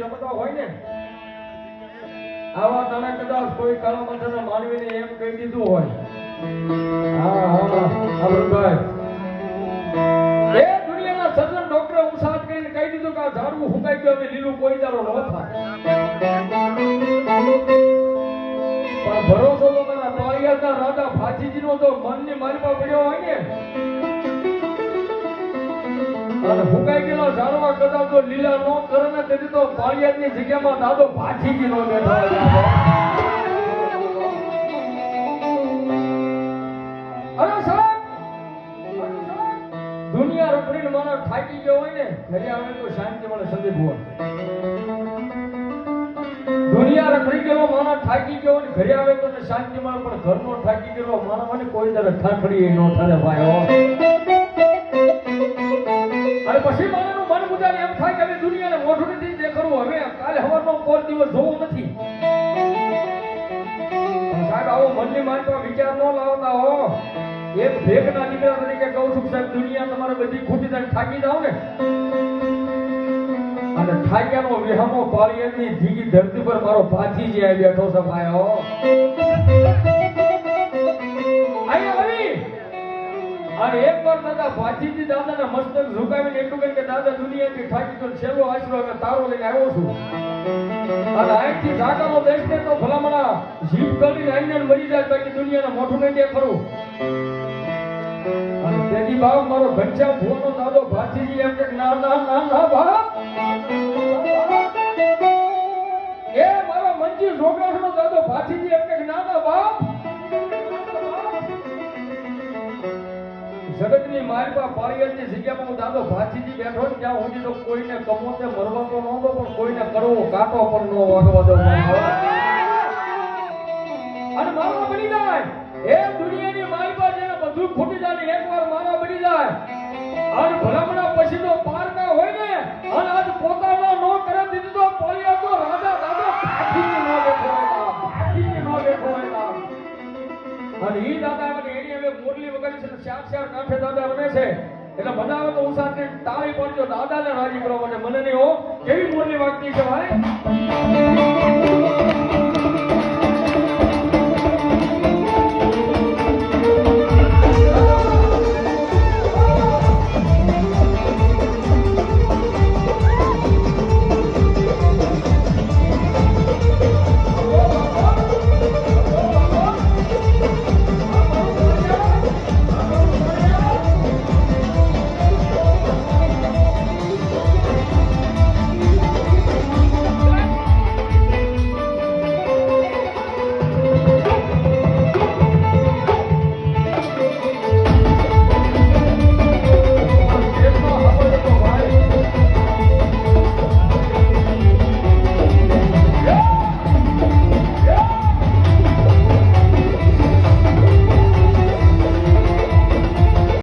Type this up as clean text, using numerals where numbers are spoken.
રમતા હોય ને આવા તને કદાચ કોઈ કાળા માથાના માનવીને એમ કહી દીધું હોય હા ભાઈ એ દુનિયાના સર્જન ડોક્ટરે ઉસાદ કરીને કહી દીધું કે આ ઝાડવું હુકાઈ ગયું હવે લીલું કોઈ દારો ન થાય પણ ભરોસો તો મારા પાળિયાના રાજા ફાજીજીનો તો મનની માલપા પડ્યો હોય ને અને હુકાઈ ગયેલો ઝાડવા કદાચ તો લીલા નો કરે ને તેથી તો પાળિયાની જગ્યામાં દાદો ફાજીજી નો બેઠો અરે સાહેબ દુનિયા રખડીને માનો થાકી ગયો હોય ને ઘરે આવે તો શાંતિ મળે સંદીપ ભુવન દુનિયા રખડી ગયેલો માનો થાકી ગયો ને ઘરે આવે તો શાંતિ મળે પણ ઘરનો થાકી ગયેલો માનો મને કોઈ દર ઠાકડી નો ઠરે ભાઈ અને પછી મારાનું મન મુજાને એમ થાય કે હવે દુનિયાને મોઢું નથી દેખાડવું હવે કાલે હવારનો કોર દિવસ જોવું નથી સાહેબ આવો મનની માનતો વિચાર ન લાવતા હો એક ભેગના દીકરા તરીકે કહું છું સાહેબ દુનિયા તમારે બધી ખોટી થાય થાકી જાવ ને અને થાક્યાનો વિહામો પાળિયાની ધીગી ધરતી પર મારો ભાતીજી આવી બેઠો છે ભાઈઓ અહીંયા આવી અને એક વાર દાદા ભાતીજી દાદાના મસ્તક ઝુકાવીને એટલું કહે કે દાદા દુનિયાથી થાકી તો છેલ્લો આશરો હવે તારો લઈને આવ્યો છું અને અહીંથી ઝાકાનો દેશ ને તો ભલામણા જીભ કરીને આઈને મરી જાય બાકી દુનિયાને મોઢું નહીં દેખાડું અને તેજી બાપ મારો ઘનશ્યામ ભુવનનો દાદો ભાતીજી એમ કે ના ના ના ના બાપ એ મારો મંજી જોગરાસનો દાદો ભાતીજી એમ કે ના ના બાપ જગતની માલપા પાળિયાની જગ્યામાં હું દાદો ભાતીજી બેઠો ને ત્યાં સુધી તો કોઈને કમોતે મરવા તો ન દો પણ કોઈને કરવો કાંટો પણ ન વાગવા દો અને મારા બની જાય એ દુનિયાની માલપા જેને બધું ફૂટી જાય એકવાર મારા બની જાય અને ભલામણા પછી તો પારકા હોય ને અને આજ પોતાનો નો કરે દીધું તો પાળિયા તો રાજા દાદો ભાતીજી નો બેઠો હતા અને ઈ દાદા એની હવે મુરલી વગાડી છે ચાર ચાર કાંઠે દાદા રમે છે એટલે મજા આવે તો હું સાથે તાળી પડજો દાદાને રાજી કરવા માટે મને નહીં હો કેવી મુરલી વાગતી છે ભાઈ